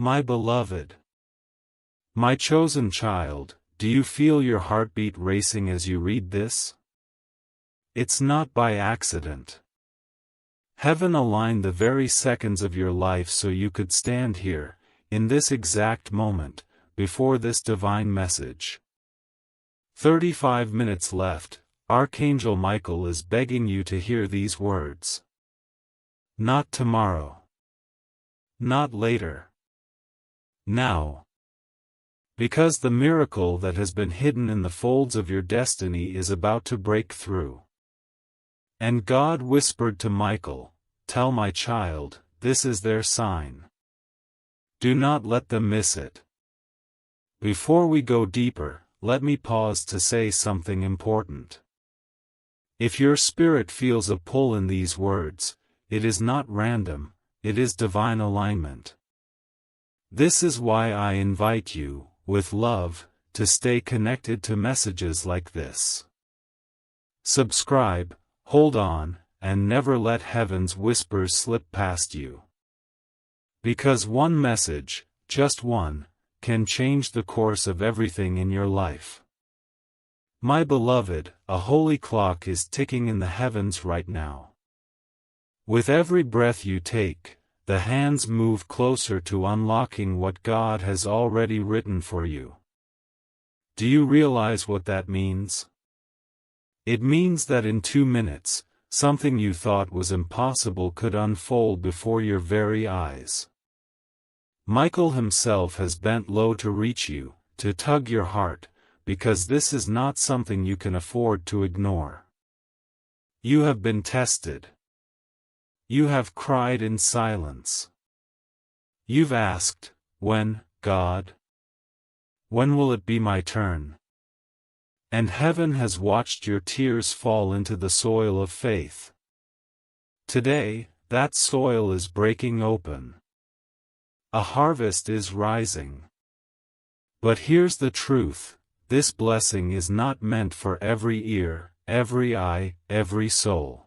My beloved, my chosen child, do you feel your heartbeat racing as you read this? It's not by accident. Heaven aligned the very seconds of your life so you could stand here, in this exact moment, before this divine message. 35 minutes left. Archangel Michael is begging you to hear these words. Not tomorrow. Not later. Now. Because the miracle that has been hidden in the folds of your destiny is about to break through. And God whispered to Michael, "Tell my child, this is their sign. Do not let them miss it." Before we go deeper, let me pause to say something important. If your spirit feels a pull in these words, it is not random, it is divine alignment. This is why I invite you, with love, to stay connected to messages like this. Subscribe, hold on, and never let heaven's whispers slip past you. Because one message, just one, can change the course of everything in your life. My beloved, a holy clock is ticking in the heavens right now. With every breath you take, the hands move closer to unlocking what God has already written for you. Do you realize what that means? It means that in 2 minutes, something you thought was impossible could unfold before your very eyes. Michael himself has bent low to reach you, to tug your heart, because this is not something you can afford to ignore. You have been tested. You have cried in silence. You've asked, "When, God? When will it be my turn?" And heaven has watched your tears fall into the soil of faith. Today, that soil is breaking open. A harvest is rising. But here's the truth. This blessing is not meant for every ear, every eye, every soul.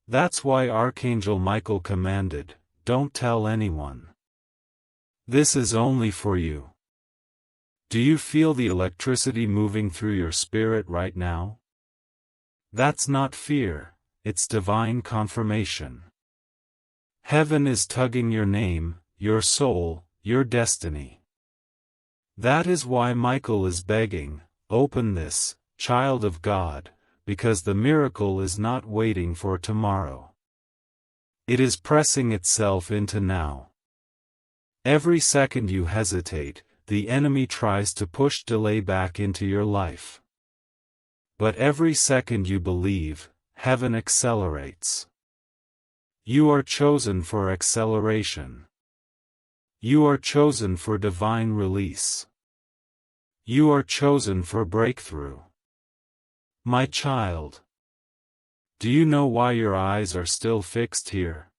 That's why Archangel Michael commanded, "Don't tell anyone. This is only for you." Do you feel the electricity moving through your spirit right now? That's not fear, it's divine confirmation. Heaven is tugging your name, your soul, your destiny. That is why Michael is begging, "Open this, child of God, because the miracle is not waiting for tomorrow. It is pressing itself into now." Every second you hesitate, the enemy tries to push delay back into your life. But every second you believe, heaven accelerates. You are chosen for acceleration. You are chosen for divine release. You are chosen for breakthrough. My child. Do you know why your eyes are still fixed here?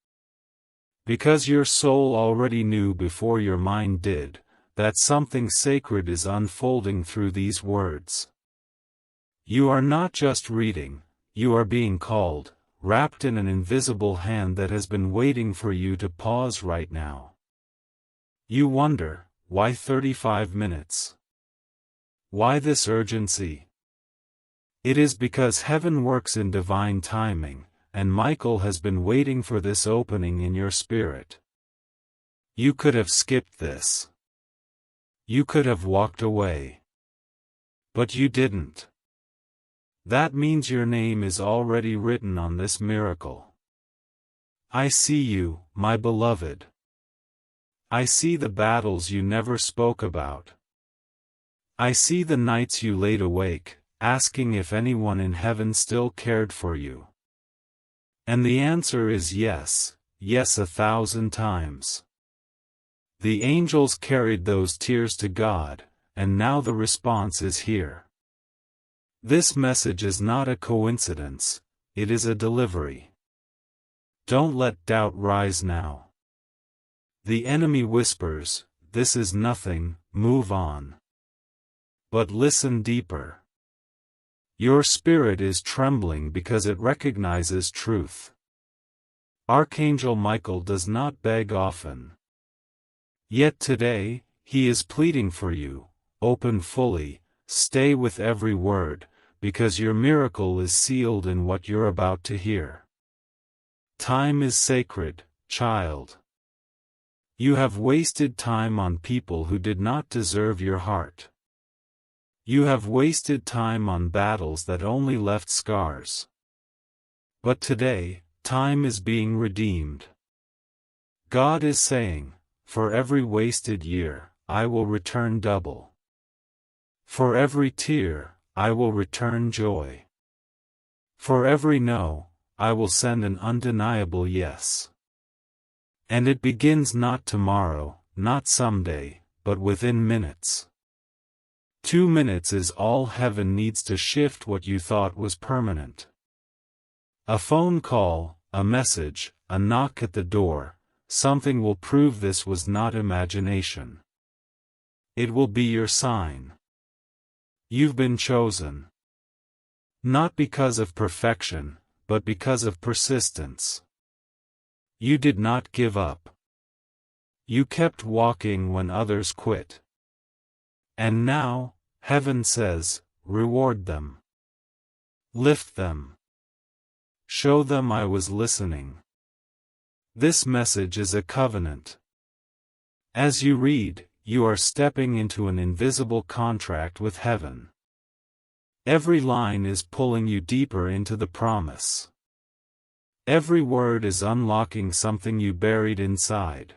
Because your soul already knew before your mind did, that something sacred is unfolding through these words. You are not just reading, you are being called, wrapped in an invisible hand that has been waiting for you to pause right now. You wonder, why 35 minutes? Why this urgency? It is because heaven works in divine timing, and Michael has been waiting for this opening in your spirit. You could have skipped this. You could have walked away. But you didn't. That means your name is already written on this miracle. I see you, my beloved. I see the battles you never spoke about. I see the nights you laid awake, asking if anyone in heaven still cared for you. And the answer is yes, yes 1,000 times. The angels carried those tears to God, and now the response is here. This message is not a coincidence, it is a delivery. Don't let doubt rise now. The enemy whispers, "This is nothing, move on." But listen deeper. Your spirit is trembling because it recognizes truth. Archangel Michael does not beg often. Yet today, he is pleading for you, open fully, stay with every word, because your miracle is sealed in what you're about to hear. Time is sacred, child. You have wasted time on people who did not deserve your heart. You have wasted time on battles that only left scars. But today, time is being redeemed. God is saying, for every wasted year, I will return double. For every tear, I will return joy. For every no, I will send an undeniable yes. And it begins not tomorrow, not someday, but within minutes. 2 minutes is all heaven needs to shift what you thought was permanent. A phone call, a message, a knock at the door, something will prove this was not imagination. It will be your sign. You've been chosen. Not because of perfection, but because of persistence. You did not give up. You kept walking when others quit. And now, heaven says, reward them. Lift them. Show them I was listening. This message is a covenant. As you read, you are stepping into an invisible contract with heaven. Every line is pulling you deeper into the promise. Every word is unlocking something you buried inside.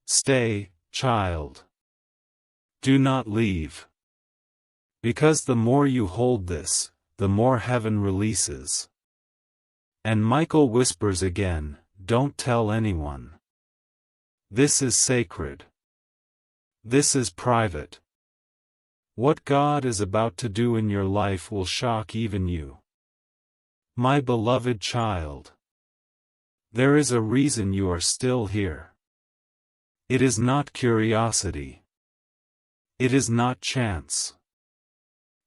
Stay, child. Do not leave. Because the more you hold this, the more heaven releases. And Michael whispers again, don't tell anyone. This is sacred. This is private. What God is about to do in your life will shock even you. My beloved child. There is a reason you are still here. It is not curiosity. It is not chance.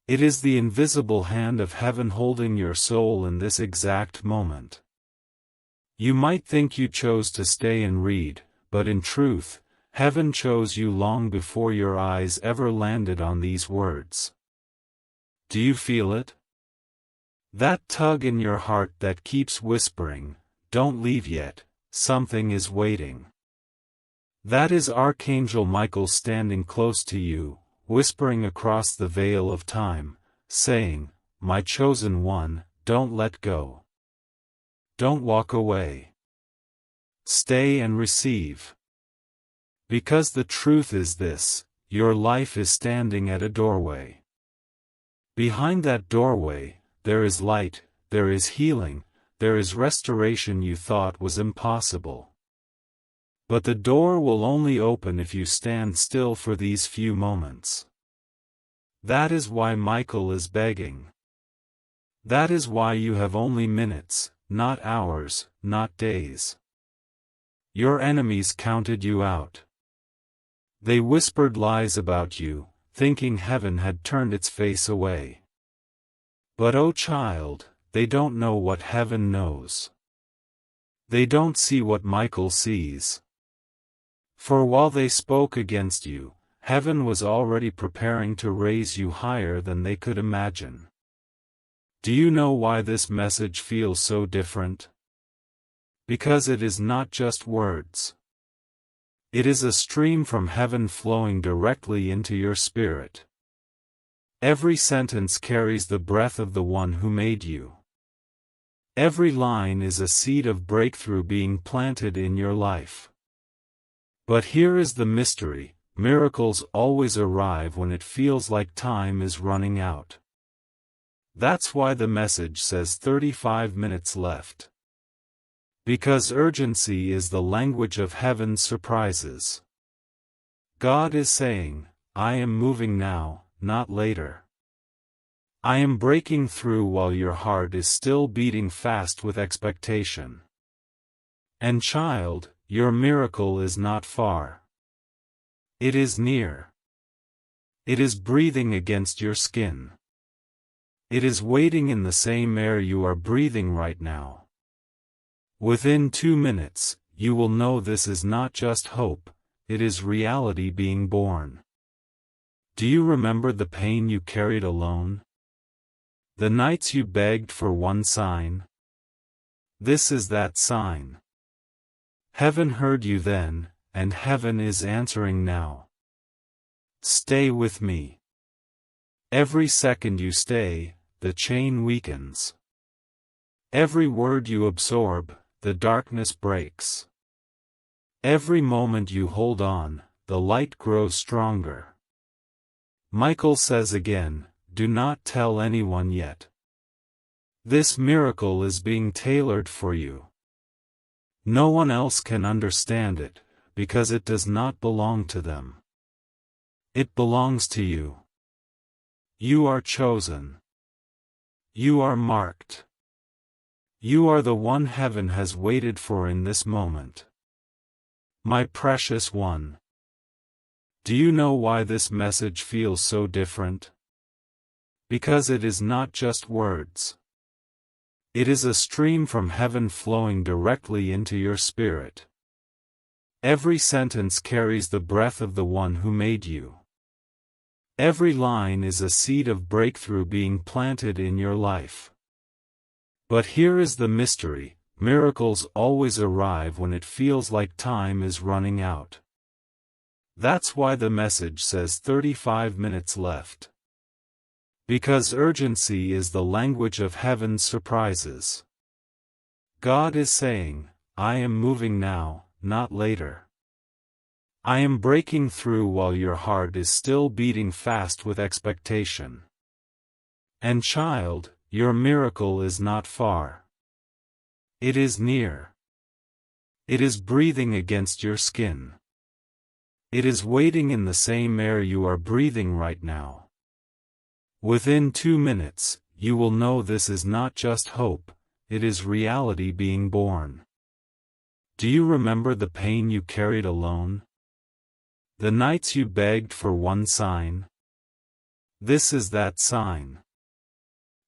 It is the invisible hand of heaven holding your soul in this exact moment. You might think you chose to stay and read, but in truth, heaven chose you long before your eyes ever landed on these words. Do you feel it? That tug in your heart that keeps whispering, don't leave yet, something is waiting. That is Archangel Michael standing close to you, whispering across the veil of time, saying, my chosen one, don't let go. Don't walk away. Stay and receive. Because the truth is this, your life is standing at a doorway. Behind that doorway, there is light, there is healing, there is restoration you thought was impossible. But the door will only open if you stand still for these few moments. That is why Michael is begging. That is why you have only minutes, not hours, not days. Your enemies counted you out. They whispered lies about you, thinking heaven had turned its face away. But oh child, they don't know what heaven knows. They don't see what Michael sees. For while they spoke against you, heaven was already preparing to raise you higher than they could imagine. Do you know why this message feels so different? Because it is not just words. It is a stream from heaven flowing directly into your spirit. Every sentence carries the breath of the one who made you. Every line is a seed of breakthrough being planted in your life. But here is the mystery, miracles always arrive when it feels like time is running out. That's why the message says 35 minutes left. Because urgency is the language of heaven's surprises. God is saying, I am moving now, not later. I am breaking through while your heart is still beating fast with expectation. And child, your miracle is not far. It is near. It is breathing against your skin. It is waiting in the same air you are breathing right now. Within 2 minutes, you will know this is not just hope, it is reality being born. Do you remember the pain you carried alone? The nights you begged for one sign? This is that sign. Heaven heard you then, and heaven is answering now. Stay with me. Every second you stay, the chain weakens. Every word you absorb, the darkness breaks. Every moment you hold on, the light grows stronger. Michael says again, do not tell anyone yet. This miracle is being tailored for you. No one else can understand it, because it does not belong to them. It belongs to you. You are chosen. You are marked. You are the one heaven has waited for in this moment. My precious one. Do you know why this message feels so different? Because it is not just words. It is a stream from heaven flowing directly into your spirit. Every sentence carries the breath of the one who made you. Every line is a seed of breakthrough being planted in your life. But here is the mystery: miracles always arrive when it feels like time is running out. That's why the message says 35 minutes left. Because urgency is the language of heaven's surprises. God is saying, I am moving now, not later. I am breaking through while your heart is still beating fast with expectation. And child, your miracle is not far. It is near. It is breathing against your skin. It is waiting in the same air you are breathing right now. Within 2 minutes, you will know this is not just hope, it is reality being born. Do you remember the pain you carried alone? The nights you begged for one sign? This is that sign.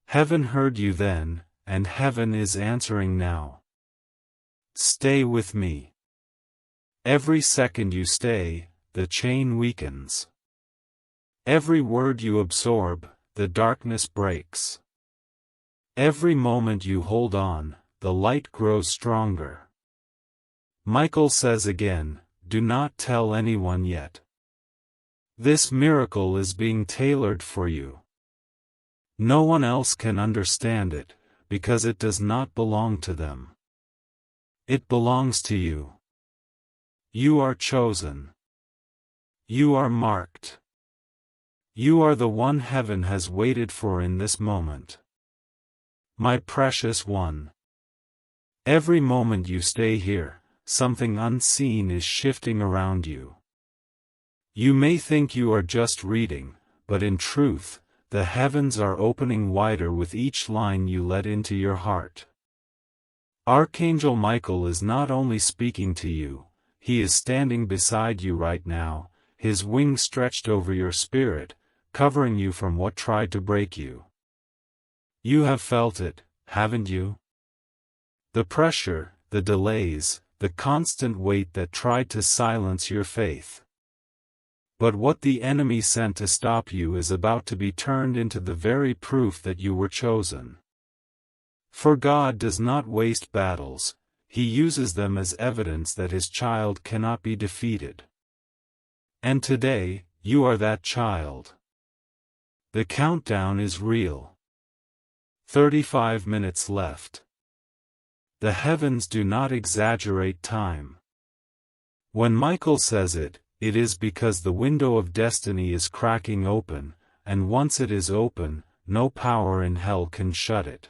Heaven heard you then, and heaven is answering now. Stay with me. Every second you stay, the chain weakens. Every word you absorb, the darkness breaks. Every moment you hold on, the light grows stronger. Michael says again, do not tell anyone yet. This miracle is being tailored for you. No one else can understand it, because it does not belong to them. It belongs to you. You are chosen. You are marked. You are the one heaven has waited for in this moment. My precious one. Every moment you stay here, something unseen is shifting around you. You may think you are just reading, but in truth, the heavens are opening wider with each line you let into your heart. Archangel Michael is not only speaking to you, he is standing beside you right now, his wings stretched over your spirit, covering you from what tried to break you. You have felt it, haven't you? The pressure, the delays, the constant weight that tried to silence your faith. But what the enemy sent to stop you is about to be turned into the very proof that you were chosen. For God does not waste battles, He uses them as evidence that His child cannot be defeated. And today, you are that child. The countdown is real. 35 minutes left. The heavens do not exaggerate time. When Michael says it, it is because the window of destiny is cracking open, and once it is open, no power in hell can shut it.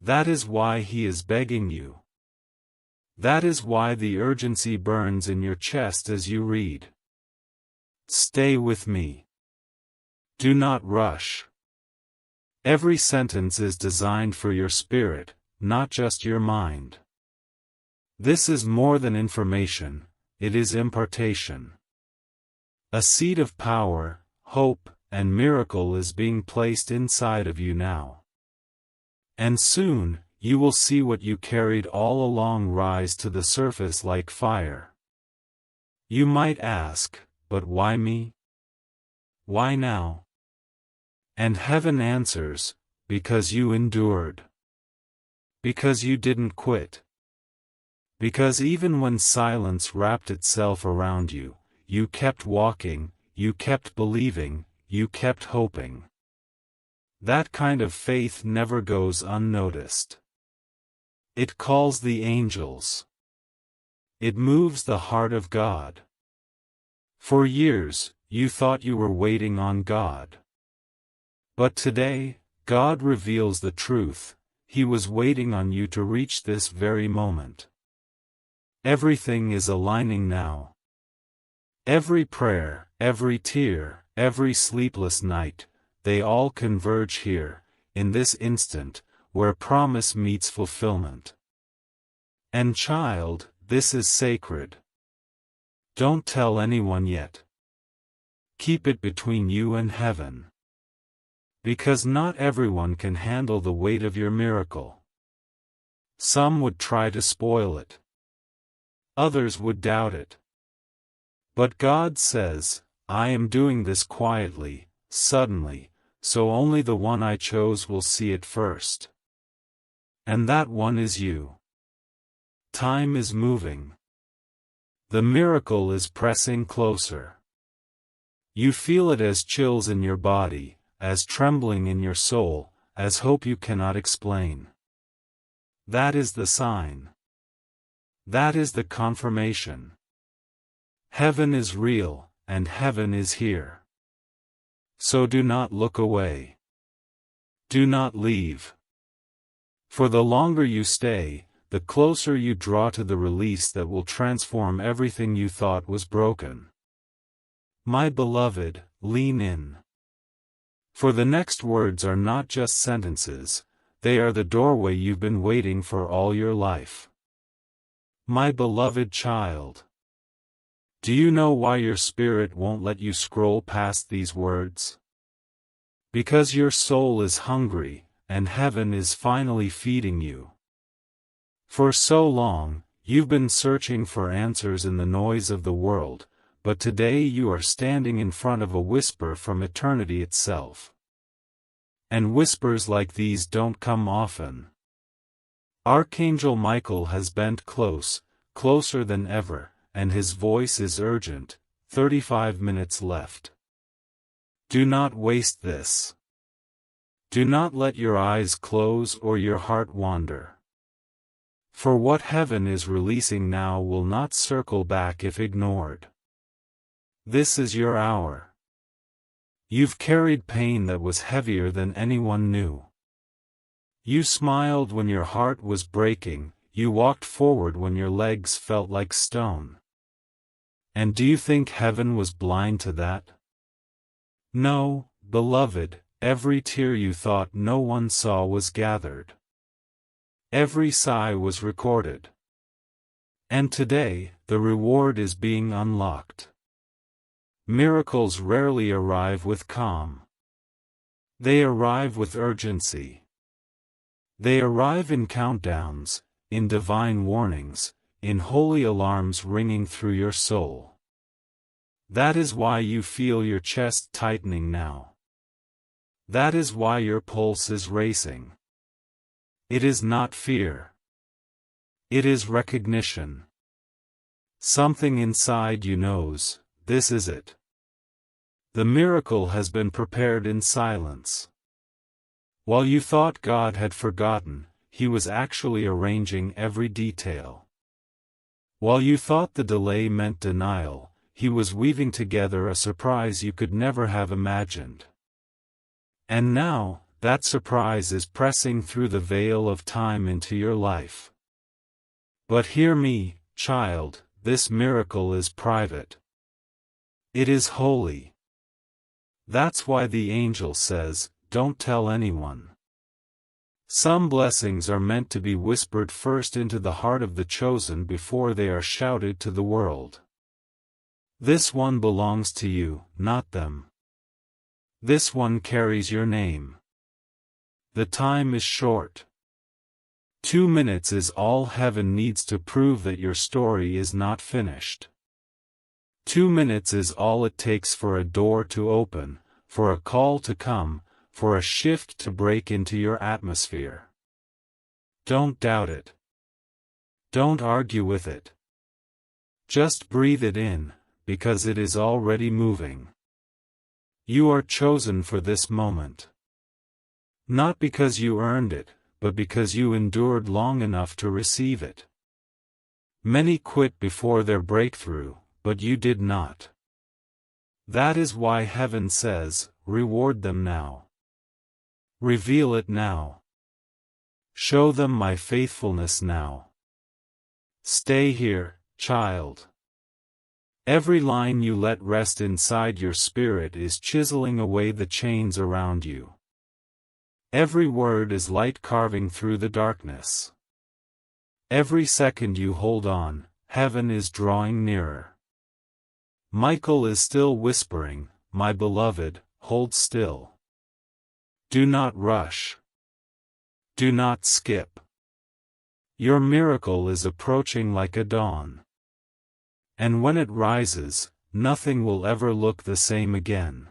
That is why he is begging you. That is why the urgency burns in your chest as you read. Stay with me. Do not rush. Every sentence is designed for your spirit, not just your mind. This is more than information, it is impartation. A seed of power, hope, and miracle is being placed inside of you now. And soon, you will see what you carried all along rise to the surface like fire. You might ask, but why me? Why now? And heaven answers, because you endured. Because you didn't quit. Because even when silence wrapped itself around you, you kept walking, you kept believing, you kept hoping. That kind of faith never goes unnoticed. It calls the angels. It moves the heart of God. For years, you thought you were waiting on God. But today, God reveals the truth. He was waiting on you to reach this very moment. Everything is aligning now. Every prayer, every tear, every sleepless night, they all converge here, in this instant, where promise meets fulfillment. And child, this is sacred. Don't tell anyone yet. Keep it between you and heaven. Because not everyone can handle the weight of your miracle. Some would try to spoil it. Others would doubt it. But God says, I am doing this quietly, suddenly, so only the one I chose will see it first. And that one is you. Time is moving. The miracle is pressing closer. You feel it as chills in your body, as trembling in your soul, as hope you cannot explain. That is the sign. That is the confirmation. Heaven is real, and heaven is here. So do not look away. Do not leave. For the longer you stay, the closer you draw to the release that will transform everything you thought was broken. My beloved, lean in. For the next words are not just sentences, they are the doorway you've been waiting for all your life. My beloved child. Do you know why your spirit won't let you scroll past these words? Because your soul is hungry, and heaven is finally feeding you. For so long, you've been searching for answers in the noise of the world, but today you are standing in front of a whisper from eternity itself. And whispers like these don't come often. Archangel Michael has bent close, closer than ever, and his voice is urgent. 35 minutes left. Do not waste this. Do not let your eyes close or your heart wander. For what heaven is releasing now will not circle back if ignored. This is your hour. You've carried pain that was heavier than anyone knew. You smiled when your heart was breaking, you walked forward when your legs felt like stone. And do you think heaven was blind to that? No, beloved, every tear you thought no one saw was gathered. Every sigh was recorded. And today, the reward is being unlocked. Miracles rarely arrive with calm. They arrive with urgency. They arrive in countdowns, in divine warnings, in holy alarms ringing through your soul. That is why you feel your chest tightening now. That is why your pulse is racing. It is not fear. It is recognition. Something inside you knows, this is it. The miracle has been prepared in silence. While you thought God had forgotten, He was actually arranging every detail. While you thought the delay meant denial, He was weaving together a surprise you could never have imagined. And now, that surprise is pressing through the veil of time into your life. But hear me, child, this miracle is private. It is holy. That's why the angel says, don't tell anyone. Some blessings are meant to be whispered first into the heart of the chosen before they are shouted to the world. This one belongs to you, not them. This one carries your name. The time is short. 2 minutes is all heaven needs to prove that your story is not finished. 2 minutes is all it takes for a door to open, for a call to come, for a shift to break into your atmosphere. Don't doubt it. Don't argue with it. Just breathe it in, because it is already moving. You are chosen for this moment. Not because you earned it, but because you endured long enough to receive it. Many quit before their breakthrough, but you did not. That is why heaven says, reward them now. Reveal it now. Show them my faithfulness now. Stay here, child. Every line you let rest inside your spirit is chiseling away the chains around you. Every word is light carving through the darkness. Every second you hold on, heaven is drawing nearer. Michael is still whispering, my beloved, hold still. Do not rush. Do not skip. Your miracle is approaching like a dawn. And when it rises, nothing will ever look the same again.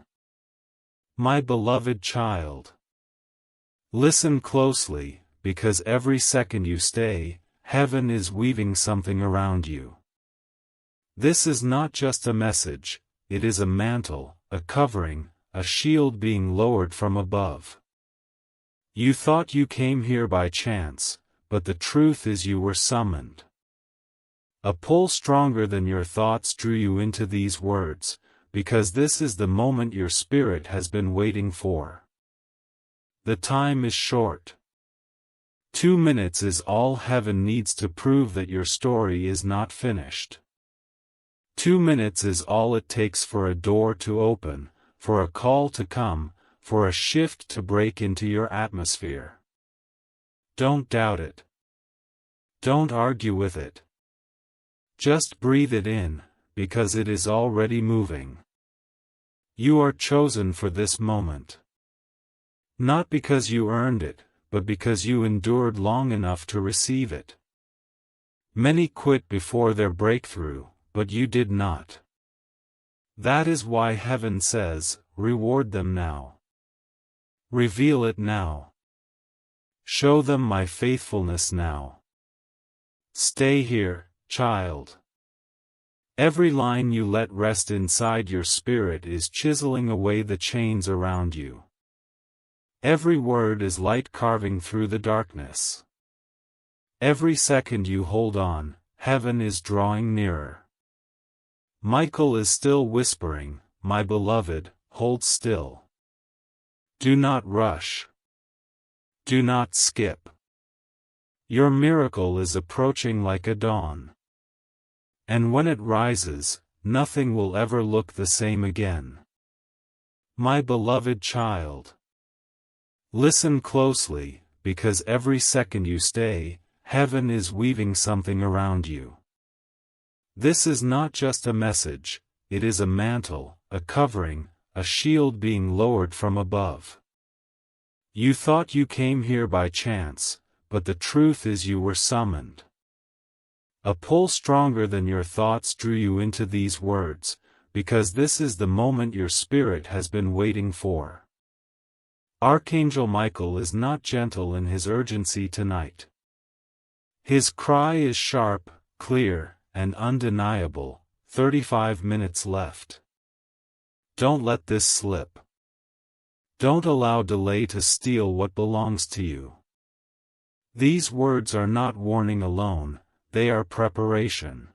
My beloved child. Listen closely, because every second you stay, heaven is weaving something around you. This is not just a message, it is a mantle, a covering, a shield being lowered from above. You thought you came here by chance, but the truth is you were summoned. A pull stronger than your thoughts drew you into these words, because this is the moment your spirit has been waiting for. The time is short. 2 minutes is all heaven needs to prove that your story is not finished. 2 minutes is all it takes for a door to open, for a call to come, for a shift to break into your atmosphere. Don't doubt it. Don't argue with it. Just breathe it in, because it is already moving. You are chosen for this moment. Not because you earned it, but because you endured long enough to receive it. Many quit before their breakthrough, but you did not. That is why heaven says, reward them now. Reveal it now. Show them my faithfulness now. Stay here, child. Every line you let rest inside your spirit is chiseling away the chains around you. Every word is light carving through the darkness. Every second you hold on, heaven is drawing nearer. Michael is still whispering, my beloved, hold still. Do not rush. Do not skip. Your miracle is approaching like a dawn. And when it rises, nothing will ever look the same again. My beloved child. Listen closely, because every second you stay, heaven is weaving something around you. This is not just a message, it is a mantle, a covering, a shield being lowered from above. You thought you came here by chance, but the truth is you were summoned. A pull stronger than your thoughts drew you into these words, because this is the moment your spirit has been waiting for. Archangel Michael is not gentle in his urgency tonight. His cry is sharp, clear, and undeniable. 35 minutes left. Don't let this slip. Don't allow delay to steal what belongs to you. These words are not warning alone, they are preparation.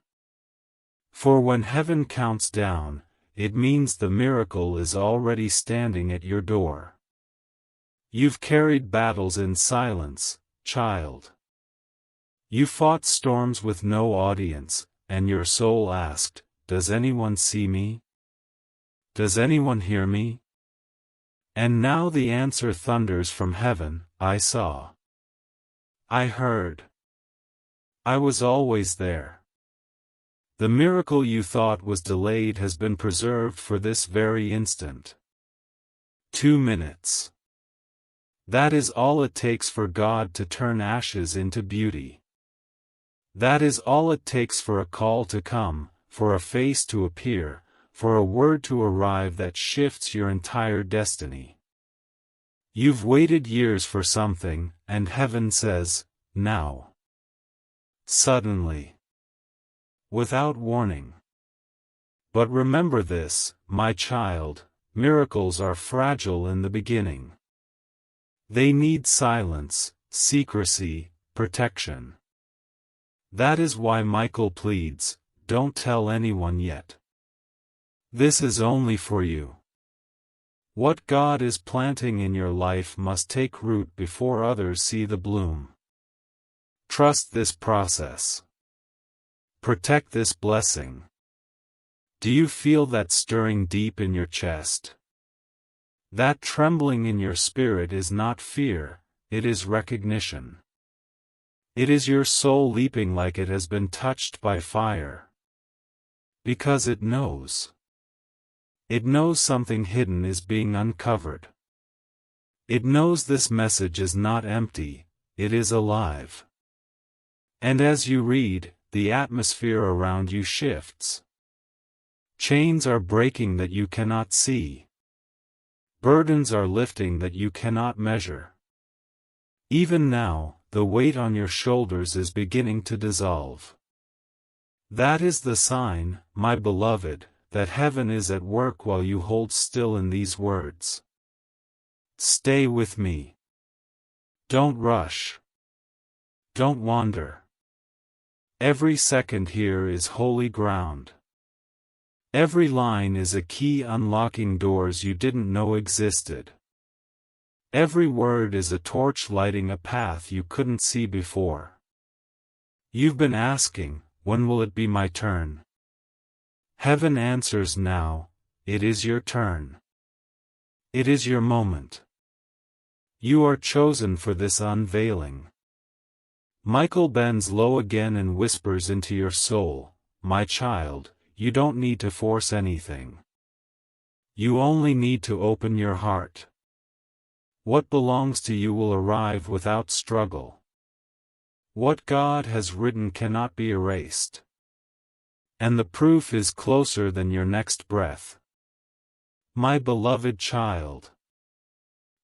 For when heaven counts down, it means the miracle is already standing at your door. You've carried battles in silence, child. You fought storms with no audience, and your soul asked, does anyone see me? Does anyone hear me? And now the answer thunders from heaven, I saw. I heard. I was always there. The miracle you thought was delayed has been preserved for this very instant. 2 minutes. That is all it takes for God to turn ashes into beauty. That is all it takes for a call to come, for a face to appear, for a word to arrive that shifts your entire destiny. You've waited years for something, and heaven says, now. Suddenly. Without warning. But remember this, my child, miracles are fragile in the beginning. They need silence, secrecy, protection. That is why Michael pleads, don't tell anyone yet. This is only for you. What God is planting in your life must take root before others see the bloom. Trust this process. Protect this blessing. Do you feel that stirring deep in your chest? That trembling in your spirit is not fear, it is recognition. It is your soul leaping like it has been touched by fire. Because it knows. It knows something hidden is being uncovered. It knows this message is not empty, it is alive. And as you read, the atmosphere around you shifts. Chains are breaking that you cannot see. Burdens are lifting that you cannot measure. Even now, the weight on your shoulders is beginning to dissolve. That is the sign, my beloved, that heaven is at work while you hold still in these words. Stay with me. Don't rush. Don't wander. Every second here is holy ground. Every line is a key unlocking doors you didn't know existed. Every word is a torch lighting a path you couldn't see before. You've been asking, when will it be my turn? Heaven answers now, it is your turn. It is your moment. You are chosen for this unveiling. Michael bends low again and whispers into your soul, my child, you don't need to force anything. You only need to open your heart. What belongs to you will arrive without struggle. What God has written cannot be erased. And the proof is closer than your next breath. My beloved child.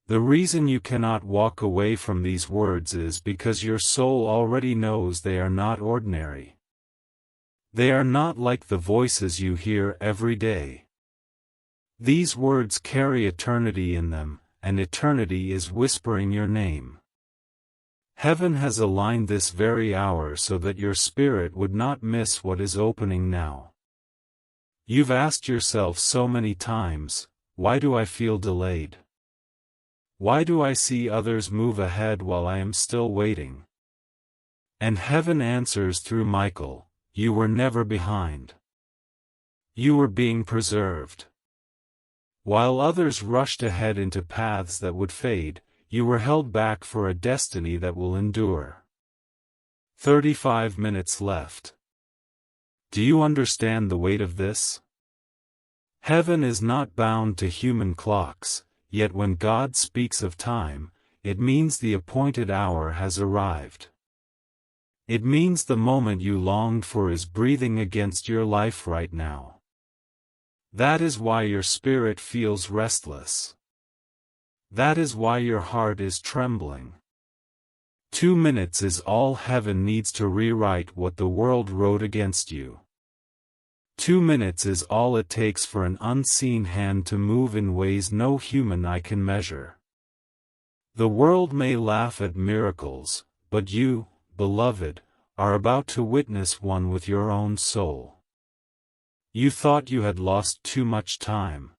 The reason you cannot walk away from these words is because your soul already knows they are not ordinary. They are not like the voices you hear every day. These words carry eternity in them, and eternity is whispering your name. Heaven has aligned this very hour so that your spirit would not miss what is opening now. You've asked yourself so many times, why do I feel delayed? Why do I see others move ahead while I am still waiting? And heaven answers through Michael, you were never behind. You were being preserved. While others rushed ahead into paths that would fade, you were held back for a destiny that will endure. 35 minutes left. Do you understand the weight of this? Heaven is not bound to human clocks, yet when God speaks of time, it means the appointed hour has arrived. It means the moment you longed for is breathing against your life right now. That is why your spirit feels restless. That is why your heart is trembling. 2 minutes is all heaven needs to rewrite what the world wrote against you. 2 minutes is all it takes for an unseen hand to move in ways no human eye can measure. The world may laugh at miracles, but you, beloved, are about to witness one with your own soul. You thought you had lost too much time.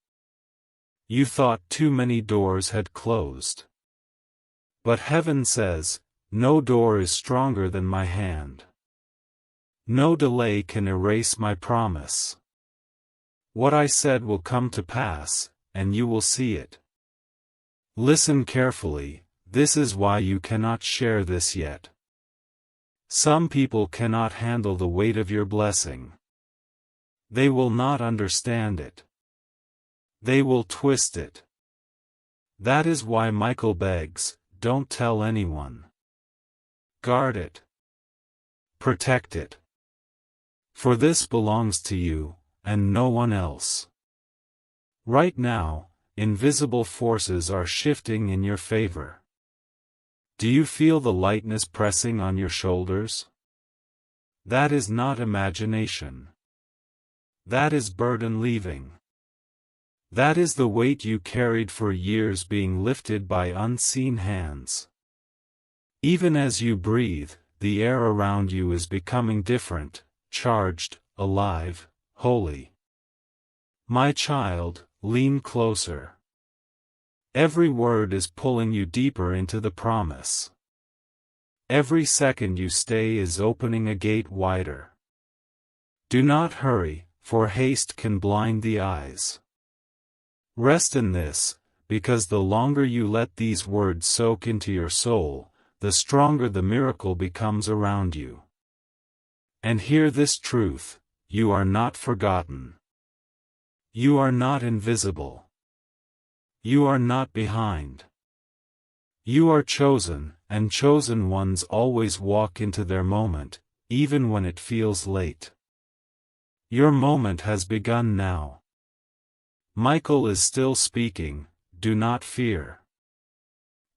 You thought too many doors had closed. But heaven says, no door is stronger than my hand. No delay can erase my promise. What I said will come to pass, and you will see it. Listen carefully, this is why you cannot share this yet. Some people cannot handle the weight of your blessing. They will not understand it. They will twist it. That is why Michael begs, don't tell anyone. Guard it. Protect it. For this belongs to you, and no one else. Right now, invisible forces are shifting in your favor. Do you feel the lightness pressing on your shoulders? That is not imagination. That is burden leaving. That is the weight you carried for years being lifted by unseen hands. Even as you breathe, the air around you is becoming different, charged, alive, holy. My child, lean closer. Every word is pulling you deeper into the promise. Every second you stay is opening a gate wider. Do not hurry, for haste can blind the eyes. Rest in this, because the longer you let these words soak into your soul, the stronger the miracle becomes around you. And hear this truth: you are not forgotten. You are not invisible. You are not behind. You are chosen, and chosen ones always walk into their moment, even when it feels late. Your moment has begun now. Michael is still speaking. Do not fear.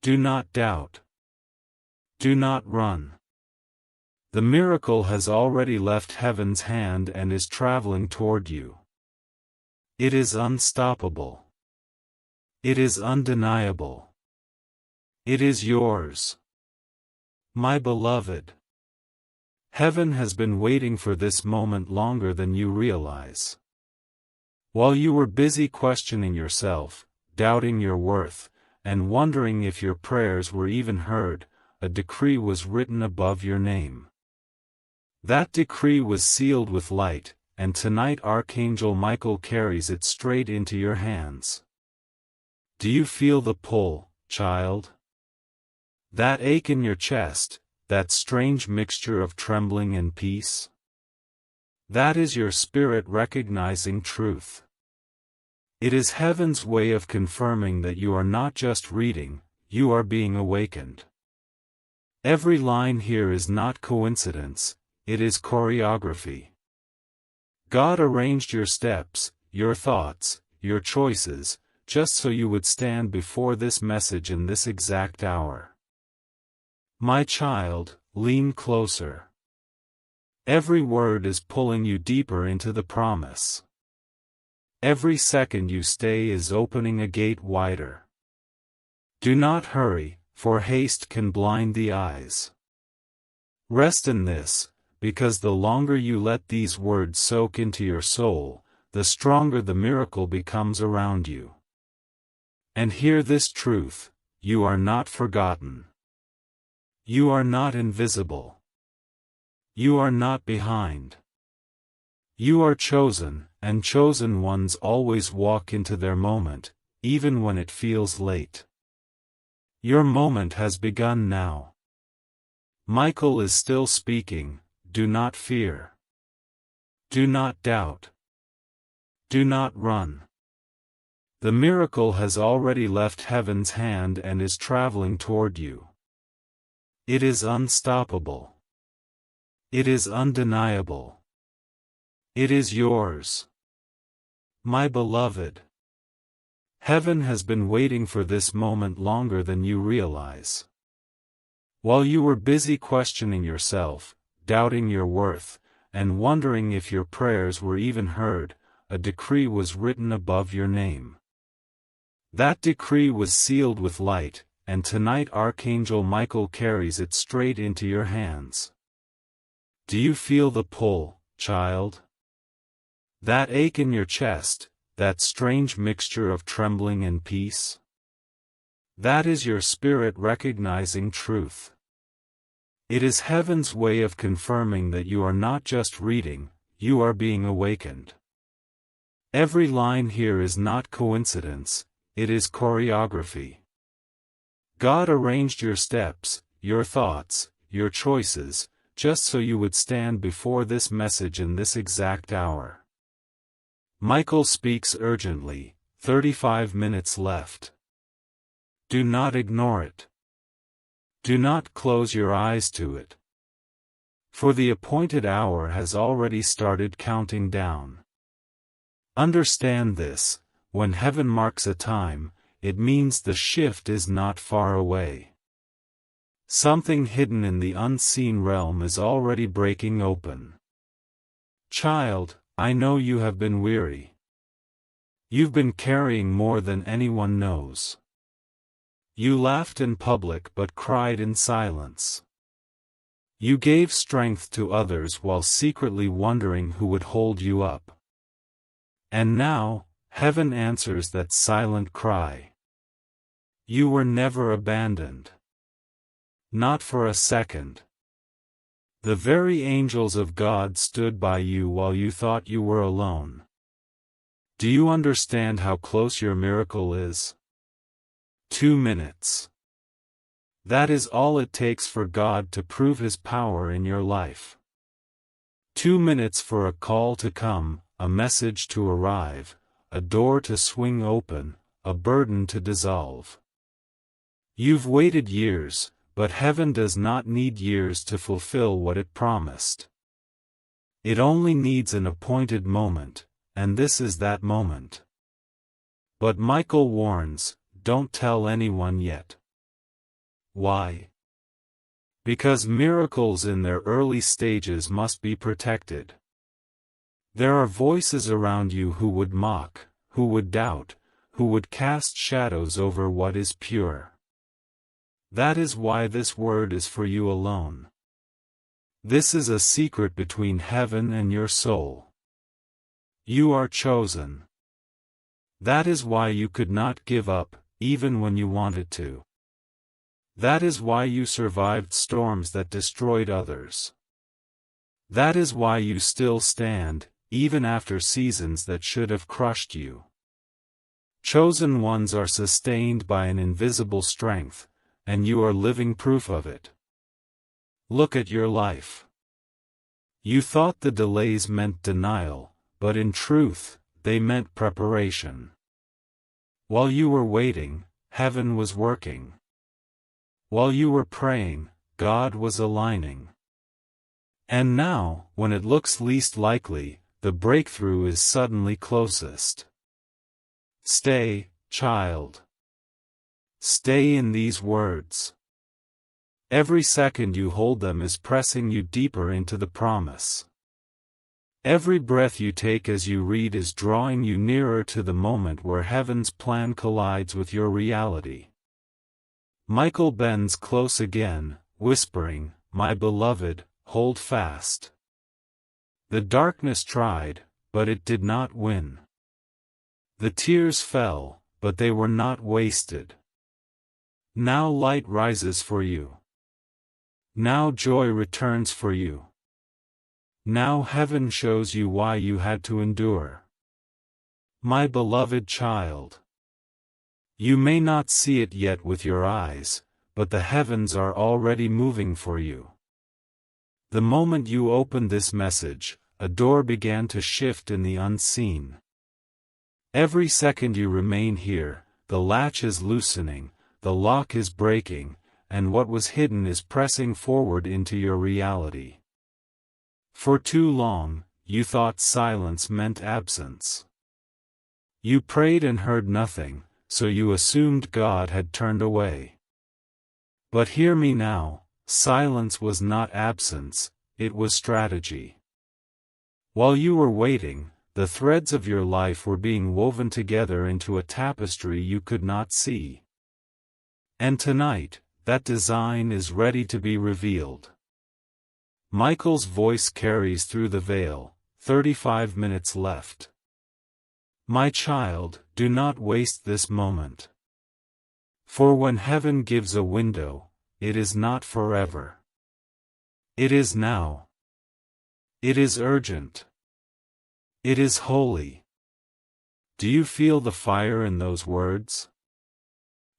Do not doubt. Do not run. The miracle has already left heaven's hand and is traveling toward you. It is unstoppable. It is undeniable. It is yours. My beloved. Heaven has been waiting for this moment longer than you realize. While you were busy questioning yourself, doubting your worth, and wondering if your prayers were even heard, a decree was written above your name. That decree was sealed with light, and tonight Archangel Michael carries it straight into your hands. Do you feel the pull, child? That ache in your chest, that strange mixture of trembling and peace? That is your spirit recognizing truth. It is heaven's way of confirming that you are not just reading, you are being awakened. Every line here is not coincidence, it is choreography. God arranged your steps, your thoughts, your choices, just so you would stand before this message in this exact hour. My child, lean closer. Every word is pulling you deeper into the promise. Every second you stay is opening a gate wider. Do not hurry, for haste can blind the eyes. Rest in this, because the longer you let these words soak into your soul, the stronger the miracle becomes around you. And hear this truth: you are not forgotten. You are not invisible. You are not behind. You are chosen, and chosen ones always walk into their moment, even when it feels late. Your moment has begun now. Michael is still speaking. Do not fear. Do not doubt. Do not run. The miracle has already left heaven's hand and is traveling toward you. It is unstoppable. It is undeniable. It is yours. My beloved. Heaven has been waiting for this moment longer than you realize. While you were busy questioning yourself, doubting your worth, and wondering if your prayers were even heard, a decree was written above your name. That decree was sealed with light, and tonight Archangel Michael carries it straight into your hands. Do you feel the pull, child? That ache in your chest, that strange mixture of trembling and peace? That is your spirit recognizing truth. It is heaven's way of confirming that you are not just reading, you are being awakened. Every line here is not coincidence, it is choreography. God arranged your steps, your thoughts, your choices, just so you would stand before this message in this exact hour. Michael speaks urgently. 35 minutes left. Do not ignore it. Do not close your eyes to it. For the appointed hour has already started counting down. Understand this: when heaven marks a time, it means the shift is not far away. Something hidden in the unseen realm is already breaking open. Child, I know you have been weary. You've been carrying more than anyone knows. You laughed in public but cried in silence. You gave strength to others while secretly wondering who would hold you up. And now, heaven answers that silent cry. You were never abandoned. Not for a second. The very angels of God stood by you while you thought you were alone. Do you understand how close your miracle is? 2 minutes. That is all it takes for God to prove His power in your life. 2 minutes for a call to come, a message to arrive, a door to swing open, a burden to dissolve. You've waited years, but heaven does not need years to fulfill what it promised. It only needs an appointed moment, and this is that moment. But Michael warns, don't tell anyone yet. Why? Because miracles in their early stages must be protected. There are voices around you who would mock, who would doubt, who would cast shadows over what is pure. That is why this word is for you alone. This is a secret between heaven and your soul. You are chosen. That is why you could not give up, even when you wanted to. That is why you survived storms that destroyed others. That is why you still stand, even after seasons that should have crushed you. Chosen ones are sustained by an invisible strength, and you are living proof of it. Look at your life. You thought the delays meant denial, but in truth, they meant preparation. While you were waiting, heaven was working. While you were praying, God was aligning. And now, when it looks least likely, the breakthrough is suddenly closest. Stay, child. Stay in these words. Every second you hold them is pressing you deeper into the promise. Every breath you take as you read is drawing you nearer to the moment where heaven's plan collides with your reality. Michael bends close again, whispering, "My beloved, hold fast." The darkness tried, but it did not win. The tears fell, but they were not wasted. Now light rises for you. Now joy returns for you. Now heaven shows you why you had to endure. My beloved child. You may not see it yet with your eyes, but the heavens are already moving for you. The moment you opened this message, a door began to shift in the unseen. Every second you remain here, the latch is loosening, the lock is breaking, and what was hidden is pressing forward into your reality. For too long, you thought silence meant absence. You prayed and heard nothing, so you assumed God had turned away. But hear me now, silence was not absence, it was strategy. While you were waiting, the threads of your life were being woven together into a tapestry you could not see. And tonight, that design is ready to be revealed. Michael's voice carries through the veil, 35 minutes left. My child, do not waste this moment. For when heaven gives a window, it is not forever. It is now. It is urgent. It is holy. Do you feel the fire in those words?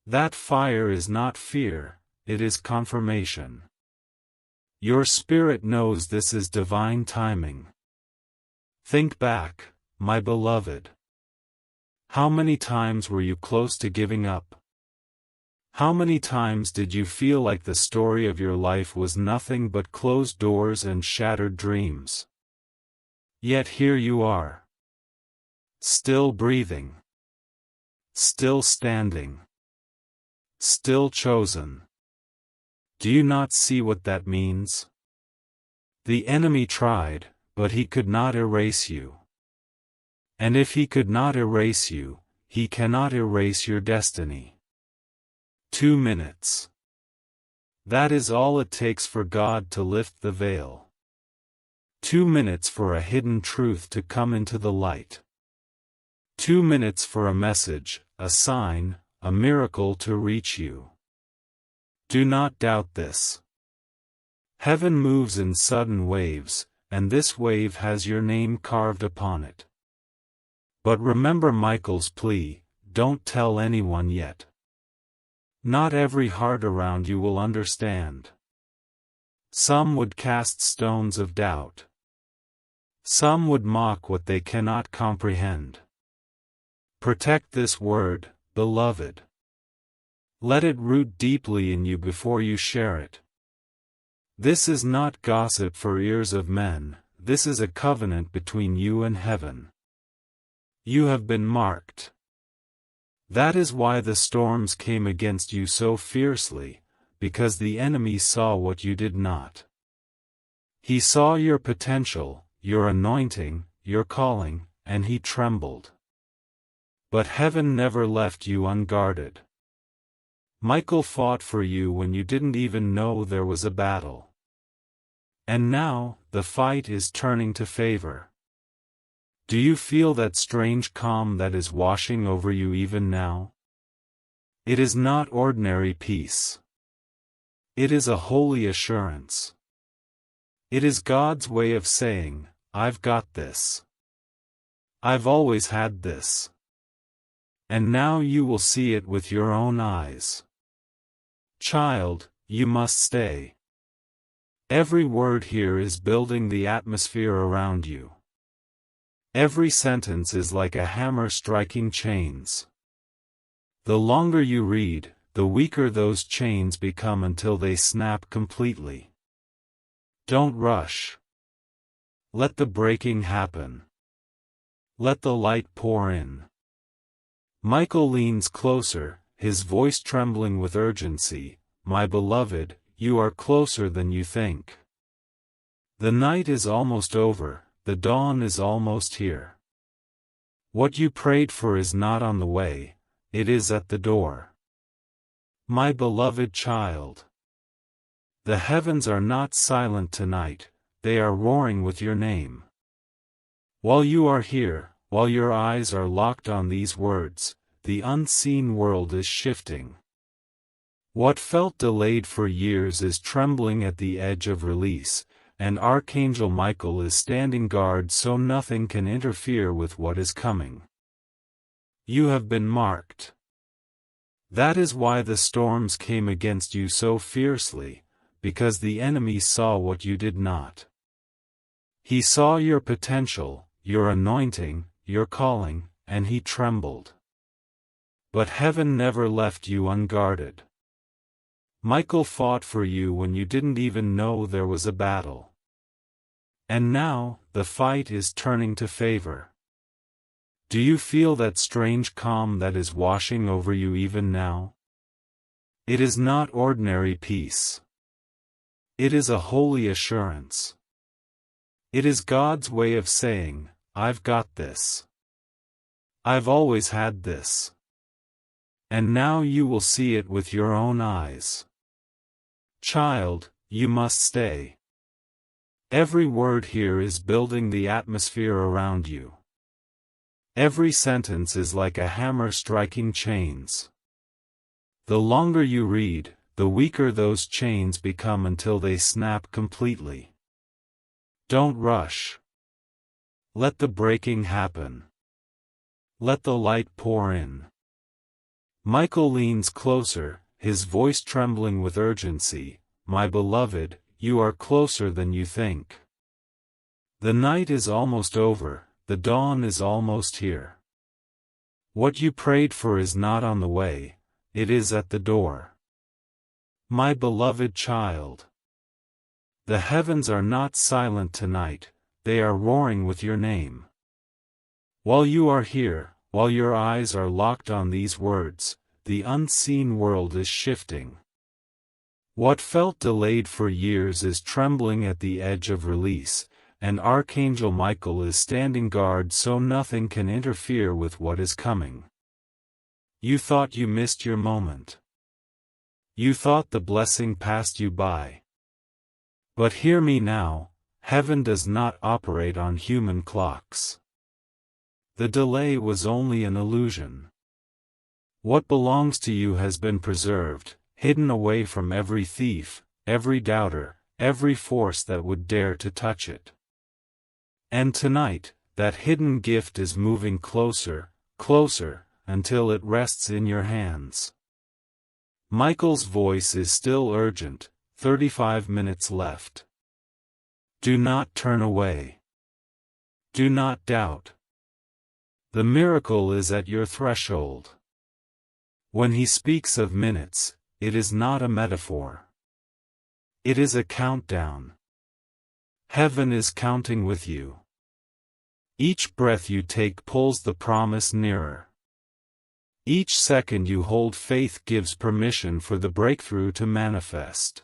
That fire is not fear, it is confirmation. Your spirit knows this is divine timing. Think back, my beloved. How many times were you close to giving up? How many times did you feel like the story of your life was nothing but closed doors and shattered dreams? Yet here you are. Still breathing. Still standing. Still chosen. Do you not see what that means? The enemy tried, but he could not erase you. And if he could not erase you, he cannot erase your destiny. 2 minutes. That is all it takes for God to lift the veil. 2 minutes for a hidden truth to come into the light. 2 minutes for a message, a sign, a miracle to reach you. Do not doubt this. Heaven moves in sudden waves, and this wave has your name carved upon it. But remember Michael's plea, don't tell anyone yet. Not every heart around you will understand. Some would cast stones of doubt. Some would mock what they cannot comprehend. Protect this word, beloved. Let it root deeply in you before you share it. This is not gossip for ears of men, this is a covenant between you and heaven. You have been marked. That is why the storms came against you so fiercely, because the enemy saw what you did not. He saw your potential, your anointing, your calling, and he trembled. But heaven never left you unguarded. Michael fought for you when you didn't even know there was a battle. And now, the fight is turning to favor. Do you feel that strange calm that is washing over you even now? It is not ordinary peace. It is a holy assurance. It is God's way of saying, I've got this. I've always had this. And now you will see it with your own eyes. Child, you must stay. Every word here is building the atmosphere around you. Every sentence is like a hammer striking chains. The longer you read, the weaker those chains become until they snap completely. Don't rush. Let the breaking happen. Let the light pour in. Michael leans closer, his voice trembling with urgency. My beloved, you are closer than you think. The night is almost over. The dawn is almost here. What you prayed for is not on the way, it is at the door. My beloved child. The heavens are not silent tonight, they are roaring with your name. While you are here, while your eyes are locked on these words, the unseen world is shifting. What felt delayed for years is trembling at the edge of release, and Archangel Michael is standing guard so nothing can interfere with what is coming. You have been marked. That is why the storms came against you so fiercely, because the enemy saw what you did not. He saw your potential, your anointing, your calling, and he trembled. But heaven never left you unguarded. Michael fought for you when you didn't even know there was a battle. And now, the fight is turning to favor. Do you feel that strange calm that is washing over you even now? It is not ordinary peace. It is a holy assurance. It is God's way of saying, I've got this. I've always had this. And now you will see it with your own eyes. Child, you must stay. Every word here is building the atmosphere around you. Every sentence is like a hammer striking chains. The longer you read, the weaker those chains become until they snap completely. Don't rush. Let the breaking happen. Let the light pour in. Michael leans closer, his voice trembling with urgency. My beloved, you are closer than you think. The night is almost over, the dawn is almost here. What you prayed for is not on the way, it is at the door. My beloved child. The heavens are not silent tonight, they are roaring with your name. While you are here, while your eyes are locked on these words, the unseen world is shifting. What felt delayed for years is trembling at the edge of release, and Archangel Michael is standing guard so nothing can interfere with what is coming. You thought you missed your moment. You thought the blessing passed you by. But hear me now, heaven does not operate on human clocks. The delay was only an illusion. What belongs to you has been preserved, hidden away from every thief, every doubter, every force that would dare to touch it. And tonight, that hidden gift is moving closer, closer, until it rests in your hands. Michael's voice is still urgent, 35 minutes left. Do not turn away. Do not doubt. The miracle is at your threshold. When he speaks of minutes, it is not a metaphor. It is a countdown. Heaven is counting with you. Each breath you take pulls the promise nearer. Each second you hold faith gives permission for the breakthrough to manifest.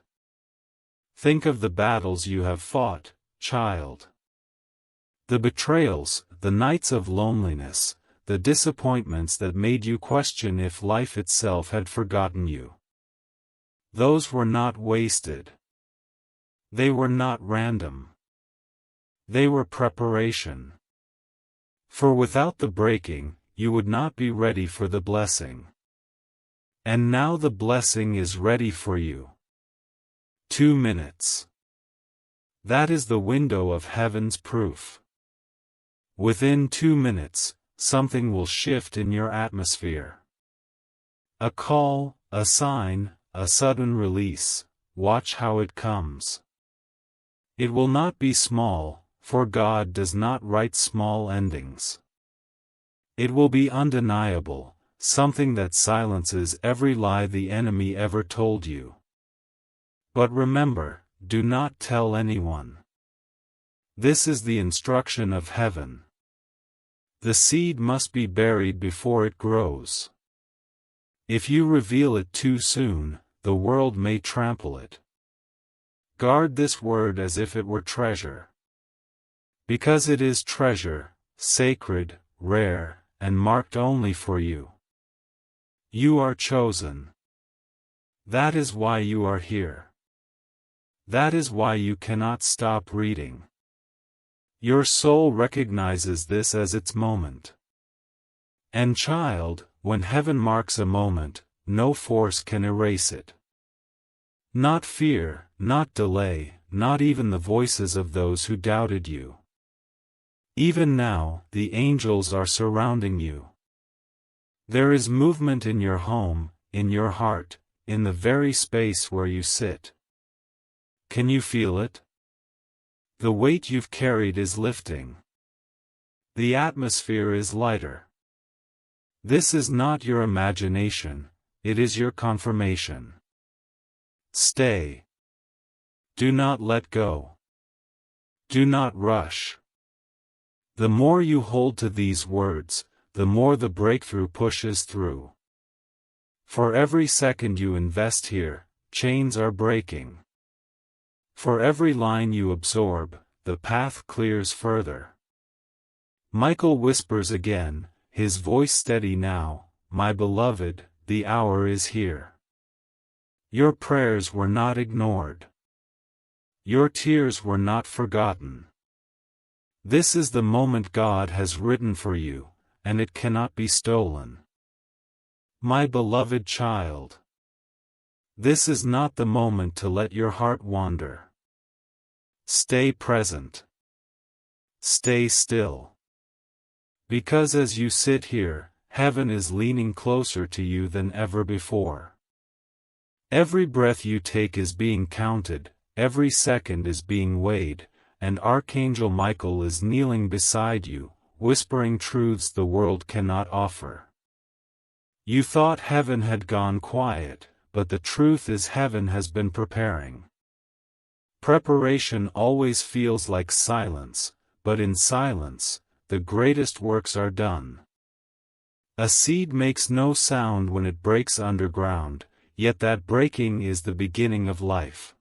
Think of the battles you have fought, child. The betrayals, the nights of loneliness, the disappointments that made you question if life itself had forgotten you. Those were not wasted. They were not random. They were preparation. For without the breaking, you would not be ready for the blessing. And now the blessing is ready for you. 2 minutes. That is the window of heaven's proof. Within 2 minutes, something will shift in your atmosphere. A call, a sign, a sudden release. Watch how it comes. It will not be small, for God does not write small endings. It will be undeniable, something that silences every lie the enemy ever told you. But remember, do not tell anyone. This is the instruction of heaven. The seed must be buried before it grows. If you reveal it too soon, the world may trample it. Guard this word as if it were treasure. Because it is treasure, sacred, rare, and marked only for you. You are chosen. That is why you are here. That is why you cannot stop reading. Your soul recognizes this as its moment. And child, when heaven marks a moment, no force can erase it. Not fear, not delay, not even the voices of those who doubted you. Even now, the angels are surrounding you. There is movement in your home, in your heart, in the very space where you sit. Can you feel it? The weight you've carried is lifting. The atmosphere is lighter. This is not your imagination, it is your confirmation. Stay. Do not let go. Do not rush. The more you hold to these words, the more the breakthrough pushes through. For every second you invest here, chains are breaking. For every line you absorb, the path clears further. Michael whispers again, his voice steady now, "My beloved, the hour is here. Your prayers were not ignored. Your tears were not forgotten. This is the moment God has written for you, and it cannot be stolen. My beloved child. This is not the moment to let your heart wander. Stay present. Stay still. Because as you sit here, heaven is leaning closer to you than ever before. Every breath you take is being counted, every second is being weighed, and Archangel Michael is kneeling beside you, whispering truths the world cannot offer. You thought heaven had gone quiet, but the truth is heaven has been preparing. Preparation always feels like silence, but in silence, the greatest works are done. A seed makes no sound when it breaks underground, yet that breaking is the beginning of life.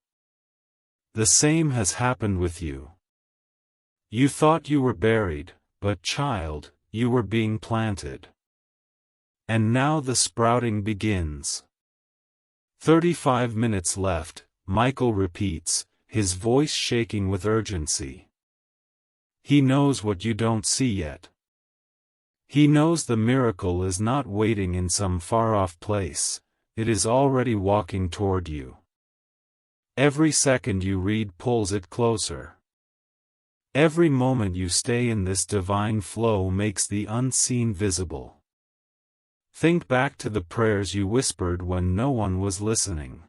The same has happened with you. You thought you were buried, but child, you were being planted. And now the sprouting begins. 35 minutes left, Michael repeats, his voice shaking with urgency. He knows what you don't see yet. He knows the miracle is not waiting in some far-off place, it is already walking toward you. Every second you read pulls it closer. Every moment you stay in this divine flow makes the unseen visible. Think back to the prayers you whispered when no one was listening.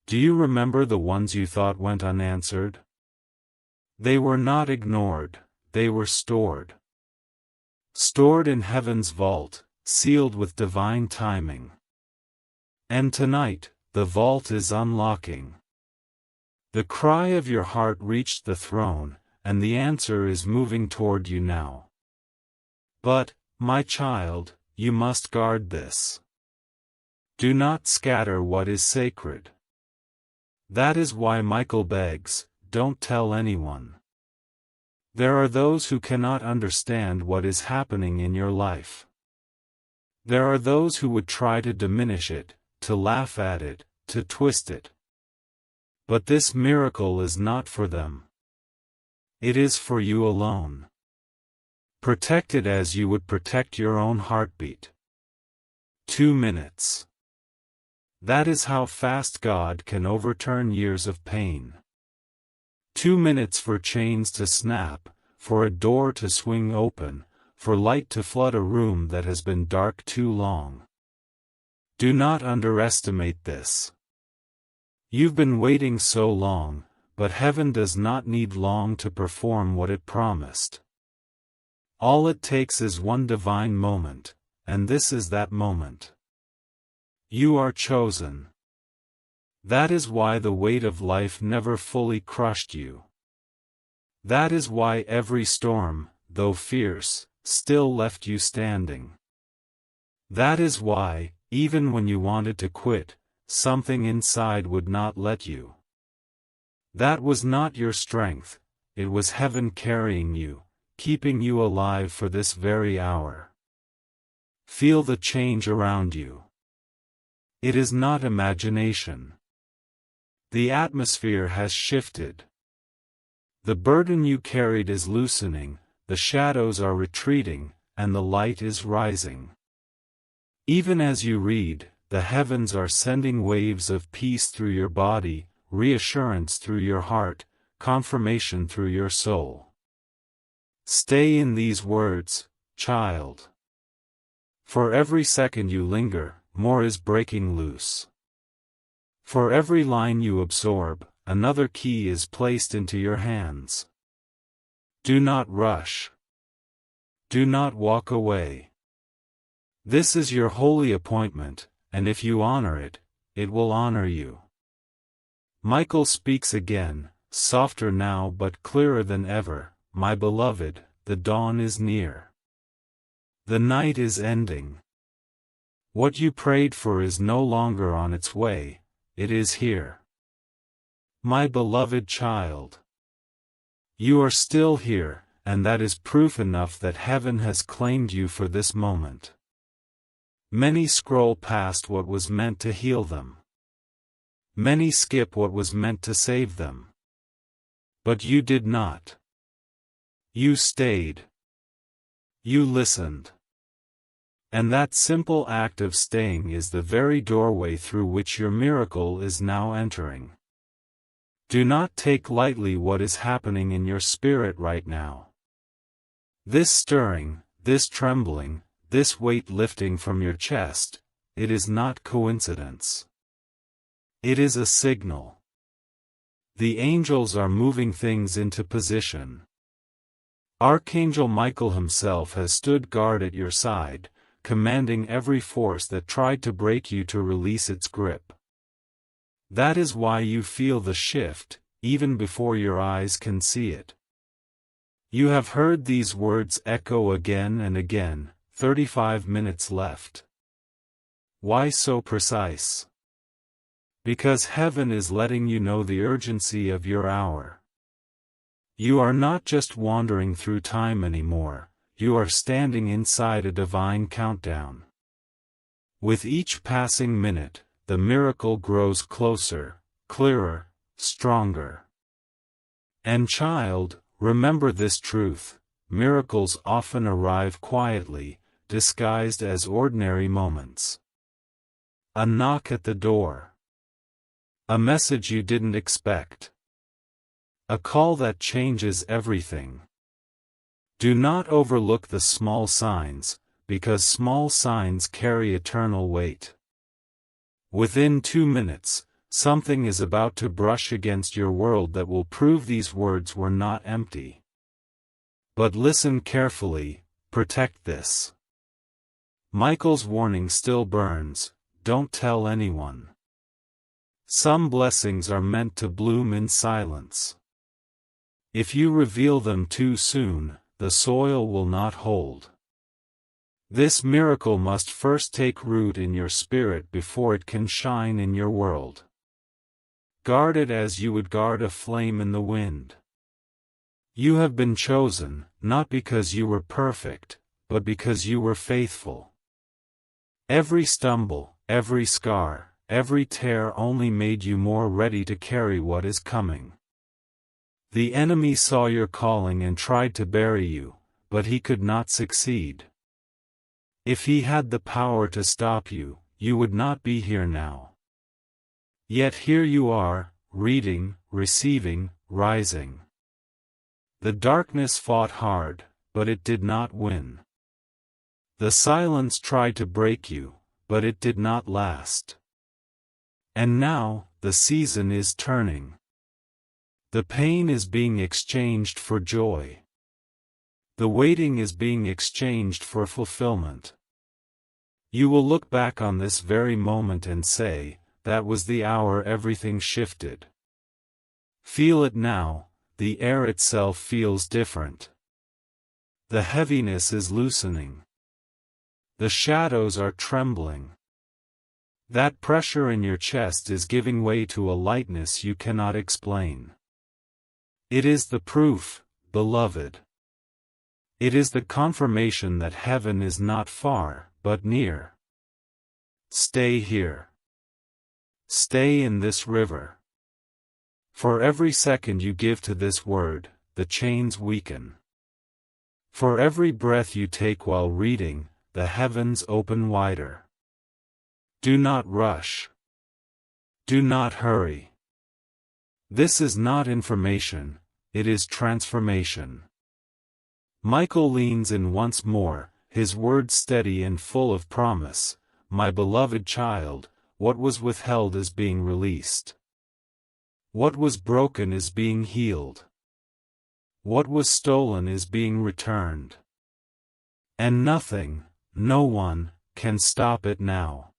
Do you remember the ones you thought went unanswered? They were not ignored, they were stored. Stored in heaven's vault, sealed with divine timing. And tonight, the vault is unlocking. The cry of your heart reached the throne, and the answer is moving toward you now. But, my child, you must guard this. Do not scatter what is sacred. That is why Michael begs, don't tell anyone. There are those who cannot understand what is happening in your life. There are those who would try to diminish it, to laugh at it, to twist it. But this miracle is not for them. It is for you alone. Protect it as you would protect your own heartbeat. 2 minutes. That is how fast God can overturn years of pain. 2 minutes for chains to snap, for a door to swing open, for light to flood a room that has been dark too long. Do not underestimate this. You've been waiting so long, but heaven does not need long to perform what it promised. All it takes is one divine moment, and this is that moment. You are chosen. That is why the weight of life never fully crushed you. That is why every storm, though fierce, still left you standing. That is why, even when you wanted to quit, something inside would not let you. That was not your strength, it was heaven carrying you, keeping you alive for this very hour. Feel the change around you. It is not imagination. The atmosphere has shifted. The burden you carried is loosening, the shadows are retreating, and the light is rising. Even as you read, the heavens are sending waves of peace through your body, reassurance through your heart, confirmation through your soul. Stay in these words, child. For every second you linger, more is breaking loose. For every line you absorb, another key is placed into your hands. Do not rush. Do not walk away. This is your holy appointment, and if you honor it, it will honor you. Michael speaks again, softer now but clearer than ever, my beloved, the dawn is near. The night is ending. What you prayed for is no longer on its way, it is here. My beloved child. You are still here, and that is proof enough that heaven has claimed you for this moment. Many scroll past what was meant to heal them. Many skip what was meant to save them. But you did not. You stayed. You listened. And that simple act of staying is the very doorway through which your miracle is now entering. Do not take lightly what is happening in your spirit right now. This stirring, this trembling, this weight lifting from your chest, it is not coincidence. It is a signal. The angels are moving things into position. Archangel Michael himself has stood guard at your side, commanding every force that tried to break you to release its grip. That is why you feel the shift, even before your eyes can see it. You have heard these words echo again and again, 35 minutes left. Why so precise? Because heaven is letting you know the urgency of your hour. You are not just wandering through time anymore, you are standing inside a divine countdown. With each passing minute, the miracle grows closer, clearer, stronger. And child, remember this truth: miracles often arrive quietly, disguised as ordinary moments. A knock at the door. A message you didn't expect. A call that changes everything. Do not overlook the small signs, because small signs carry eternal weight. Within 2 minutes, something is about to brush against your world that will prove these words were not empty. But listen carefully, protect this. Michael's warning still burns: don't tell anyone. Some blessings are meant to bloom in silence. If you reveal them too soon, the soil will not hold. This miracle must first take root in your spirit before it can shine in your world. Guard it as you would guard a flame in the wind. You have been chosen, not because you were perfect, but because you were faithful. Every stumble, every scar, every tear only made you more ready to carry what is coming. The enemy saw your calling and tried to bury you, but he could not succeed. If he had the power to stop you, you would not be here now. Yet here you are, reading, receiving, rising. The darkness fought hard, but it did not win. The silence tried to break you, but it did not last. And now, the season is turning. The pain is being exchanged for joy. The waiting is being exchanged for fulfillment. You will look back on this very moment and say, that was the hour everything shifted. Feel it now, the air itself feels different. The heaviness is loosening. The shadows are trembling. That pressure in your chest is giving way to a lightness you cannot explain. It is the proof, beloved. It is the confirmation that heaven is not far, but near. Stay here. Stay in this river. For every second you give to this word, the chains weaken. For every breath you take while reading, the heavens open wider. Do not rush. Do not hurry. This is not information, it is transformation. Michael leans in once more, his words steady and full of promise. My beloved child, what was withheld is being released. What was broken is being healed. What was stolen is being returned. And nothing, no one, can stop it now.